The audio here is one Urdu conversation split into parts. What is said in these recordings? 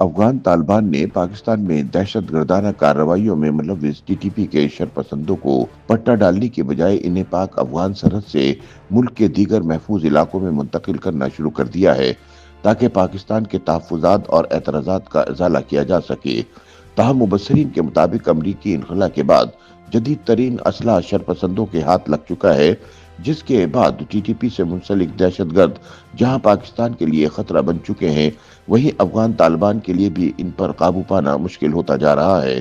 افغان طالبان نے پاکستان میں دہشت گردانہ کارروائیوں میں ملوث ٹی ٹی پی کے شرپسندوں کو پٹا ڈالنے کے بجائے انہیں پاک افغان سرحد سے ملک کے دیگر محفوظ علاقوں میں منتقل کرنا شروع کر دیا ہے تاکہ پاکستان کے تحفظات اور اعتراضات کا ازالہ کیا جا سکے۔ تاہم مبصرین کے مطابق امریکی انخلا کے بعد جدید ترین اسلحہ شرپسندوں کے ہاتھ لگ چکا ہے، جس کے بعد ٹی ٹی پی سے منسلک دہشت گرد جہاں پاکستان کے لیے خطرہ بن چکے ہیں، وہیں افغان طالبان کے لیے بھی ان پر قابو پانا مشکل ہوتا جا رہا ہے۔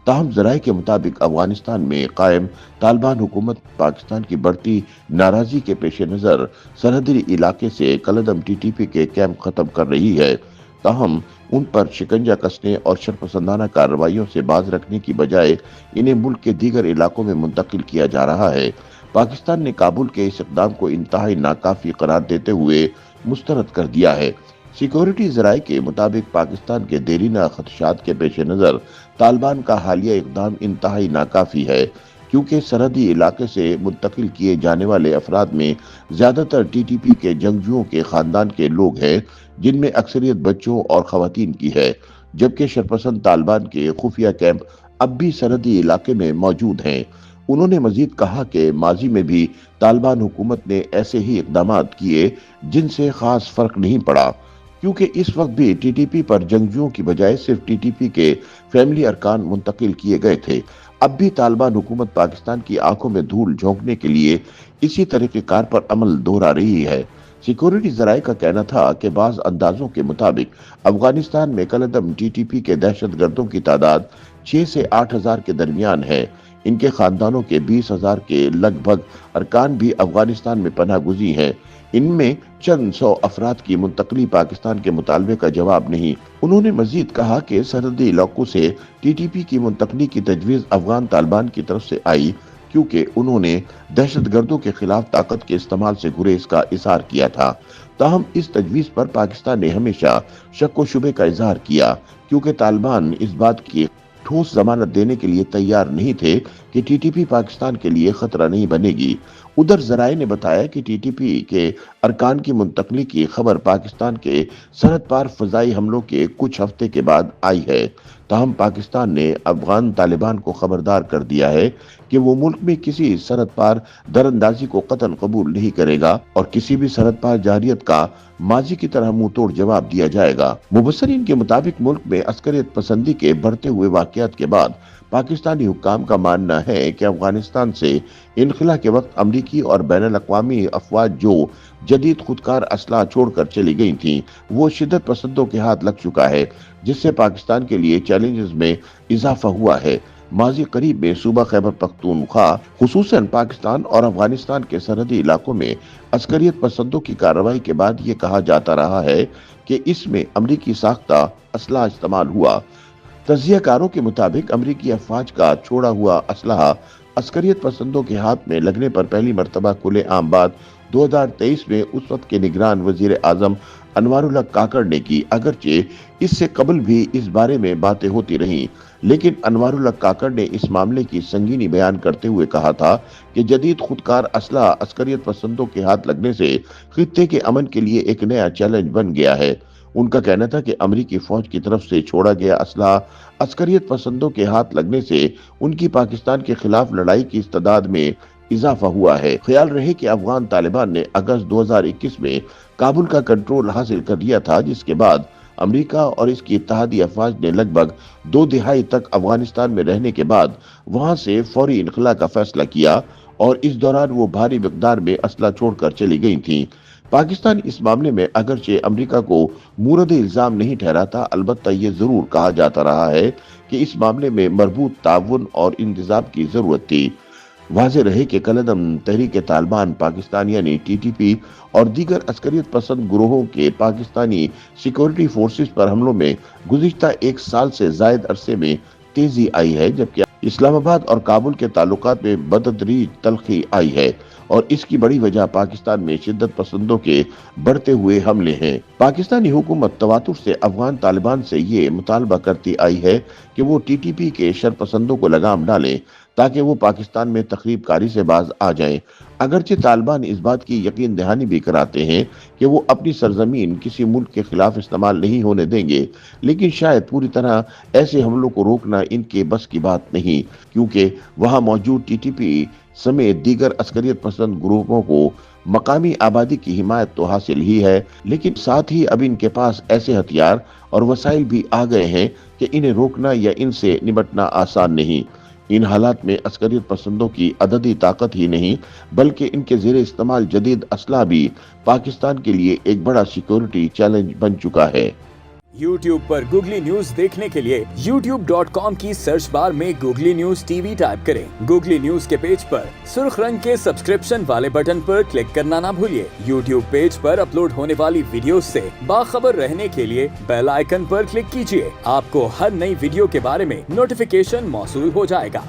تاہم ذرائع کے مطابق افغانستان میں قائم طالبان حکومت پاکستان کی بڑھتی ناراضی کے پیش نظر سرحدی علاقے سے کلعدم ٹی ٹی پی کے کیمپ ختم کر رہی ہے۔ تاہم ان پر شکنجہ کسنے اور شرپسندانہ کارروائیوں سے باز رکھنے کی بجائے انہیں ملک کے دیگر علاقوں میں منتقل کیا جا رہا ہے۔ پاکستان نے کابل کے اس اقدام کو انتہائی ناکافی قرار دیتے ہوئے مسترد کر دیا ہے۔ سیکورٹی ذرائع کے مطابق پاکستان کے دیرینہ خدشات کے پیش نظر طالبان کا حالیہ اقدام انتہائی ناکافی ہے، کیونکہ سرحدی علاقے سے منتقل کیے جانے والے افراد میں زیادہ تر ٹی ٹی پی کے جنگجوؤں کے خاندان کے لوگ ہیں، جن میں اکثریت بچوں اور خواتین کی ہے، جبکہ شرپسند طالبان کے خفیہ کیمپ اب بھی سرحدی علاقے میں موجود ہیں۔ انہوں نے مزید کہا کہ ماضی میں بھی طالبان حکومت نے ایسے ہی اقدامات کیے جن سے خاص فرق نہیں پڑا، کیونکہ اس وقت بھی ٹی ٹی پی پر جنگجوؤں کی بجائے صرف ٹی ٹی پی کے فیملی ارکان منتقل کیے گئے تھے۔ اب بھی طالبان حکومت پاکستان کی آنکھوں میں دھول جھونکنے کے لیے اسی طریقہ کار پر عمل دہرا رہی ہے۔ سیکورٹی ذرائع کا کہنا تھا کہ بعض اندازوں کے مطابق افغانستان میں کلعدم ٹی ٹی پی کے دہشت گردوں کی تعداد 6 سے 8 ہزار کے درمیان ہے۔ ان کے خاندانوں کے 20 ہزار کے لگ بھگ ارکان بھی افغانستان میں پناہ گزین ہیں۔ ان میں چند سو افراد کی منتقلی پاکستان کے مطالبے کا جواب نہیں۔ انہوں نے مزید کہا کہ سرحدی علاقوں سے ٹی ٹی پی کی منتقلی کی تجویز افغان طالبان کی طرف سے آئی، کیونکہ انہوں نے دہشت گردوں کے خلاف طاقت کے استعمال سے گریز کا اظہار کیا تھا۔ تاہم اس تجویز پر پاکستان نے ہمیشہ شک و شبے کا اظہار کیا، کیونکہ طالبان اس بات کی ٹھوس ضمانت دینے کے لیے تیار نہیں تھے کہ ٹی ٹی پی پاکستان کے لیے خطرہ نہیں بنے گی۔ ادھر ذرائع نے بتایا کہ ٹی ٹی پی کے ارکان کی منتقلی کی خبر پاکستان کے سرحد پار فضائی حملوں کے کچھ ہفتے کے بعد آئی ہے۔ تاہم پاکستان نے افغان طالبان کو خبردار کر دیا ہے کہ وہ ملک میں کسی سرحد پار دراندازی کو قطعاً قبول نہیں کرے گا اور کسی بھی سرحد پار جارحیت کا ماضی کی طرح منہ توڑ جواب دیا جائے گا۔ مبصرین کے مطابق ملک میں عسکریت پسندی کے بڑھتے ہوئے واقعات کے بعد پاکستانی حکام کا ماننا ہے کہ افغانستان سے انخلا کے وقت امریکی اور بین الاقوامی افواج جو جدید خودکار اسلحہ چھوڑ کر چلی گئی تھیں، وہ شدت پسندوں کے ہاتھ لگ چکا ہے، جس سے پاکستان کے لیے چیلنجز میں اضافہ ہوا ہے۔ ماضی قریب میں صوبہ خیبر پختونخوا، خصوصاً پاکستان اور افغانستان کے سرحدی علاقوں میں عسکریت پسندوں کی کارروائی کے بعد یہ کہا جاتا رہا ہے کہ اس میں امریکی ساختہ اسلحہ استعمال ہوا۔ تجزیہ کاروں کے مطابق امریکی افواج کا چھوڑا ہوا اسلحہ عسکریت پسندوں کے ہاتھ میں لگنے پر پہلی مرتبہ کھلے عام بات 2023 میں اس وقت کے نگران وزیر اعظم انوار اللہ کاکڑ نے کی، اگرچہ اس سے قبل بھی اس بارے میں باتیں ہوتی رہیں، لیکن انوار اللہ کاکڑ نے اس معاملے کی سنگینی بیان کرتے ہوئے کہا تھا کہ جدید خودکار اسلحہ عسکریت پسندوں کے ہاتھ لگنے سے خطے کے امن کے لیے ایک نیا چیلنج بن گیا ہے۔ ان کا کہنا تھا کہ امریکی فوج کی طرف سے چھوڑا گیا اسلحہ عسکریت پسندوں کے ہاتھ لگنے سے ان کی پاکستان کے خلاف لڑائی کی استعداد میں اضافہ ہوا ہے۔ خیال رہے کہ افغان طالبان نے اگست 2021 میں کابل کا کنٹرول حاصل کر لیا تھا، جس کے بعد امریکہ اور اس کی اتحادی افواج نے لگ بھگ 2 دہائی تک افغانستان میں رہنے کے بعد وہاں سے فوری انخلا کا فیصلہ کیا اور اس دوران وہ بھاری مقدار میں اسلحہ چھوڑ کر چلی گئی تھیں۔ پاکستان اس معاملے میں اگرچہ امریکہ کو مورد الزام نہیں ٹھہراتا، البتہ یہ ضرور کہا جاتا رہا ہے کہ اس معاملے میں مربوط تعاون اور انتظام کی ضرورت تھی۔ واضح رہے کہ کلعدم تحریک طالبان پاکستان یعنی ٹی ٹی پی اور دیگر عسکریت پسند گروہوں کے پاکستانی سیکورٹی فورسز پر حملوں میں گزشتہ 1 سال سے زائد عرصے میں تیزی آئی ہے، جبکہ اسلام آباد اور کابل کے تعلقات میں بتدریج تلخی آئی ہے، اور اس کی بڑی وجہ پاکستان میں شدت پسندوں کے بڑھتے ہوئے حملے ہیں۔ پاکستانی حکومت تواتر سے افغان طالبان سے یہ مطالبہ کرتی آئی ہے کہ وہ ٹی ٹی پی کے شرپسندوں کو لگام ڈالیں تاکہ وہ پاکستان میں تخریب کاری سے باز آ جائیں۔ اگرچہ طالبان اس بات کی یقین دہانی بھی کراتے ہیں کہ وہ اپنی سرزمین کسی ملک کے خلاف استعمال نہیں ہونے دیں گے، لیکن شاید پوری طرح ایسے حملوں کو روکنا ان کے بس کی بات نہیں، کیونکہ وہاں موجود ٹی ٹی پی سمیت دیگر عسکریت پسند گروپوں کو مقامی آبادی کی حمایت تو حاصل ہی ہے، لیکن ساتھ ہی اب ان کے پاس ایسے ہتھیار اور وسائل بھی آ گئے ہیں کہ انہیں روکنا یا ان سے نمٹنا آسان نہیں۔ ان حالات میں عسکریت پسندوں کی عددی طاقت ہی نہیں بلکہ ان کے زیر استعمال جدید اسلحہ بھی پاکستان کے لیے ایک بڑا سیکیورٹی چیلنج بن چکا ہے۔ YouTube پر گوگلی نیوز دیکھنے کے لیے youtube.com کی سرچ بار میں googly news T V type کریں۔ گوگلی نیوز کے پیج پر سرخ رنگ کے سبسکرپشن والے بٹن پر کلک کرنا نہ بھولیے۔ YouTube پیج پر اپلوڈ ہونے والی ویڈیوز سے باخبر رہنے کے لیے بیل آئیکن پر کلک کیجیے۔ آپ کو ہر نئی ویڈیو کے بارے میں نوٹیفیکیشن موصول ہو جائے گا۔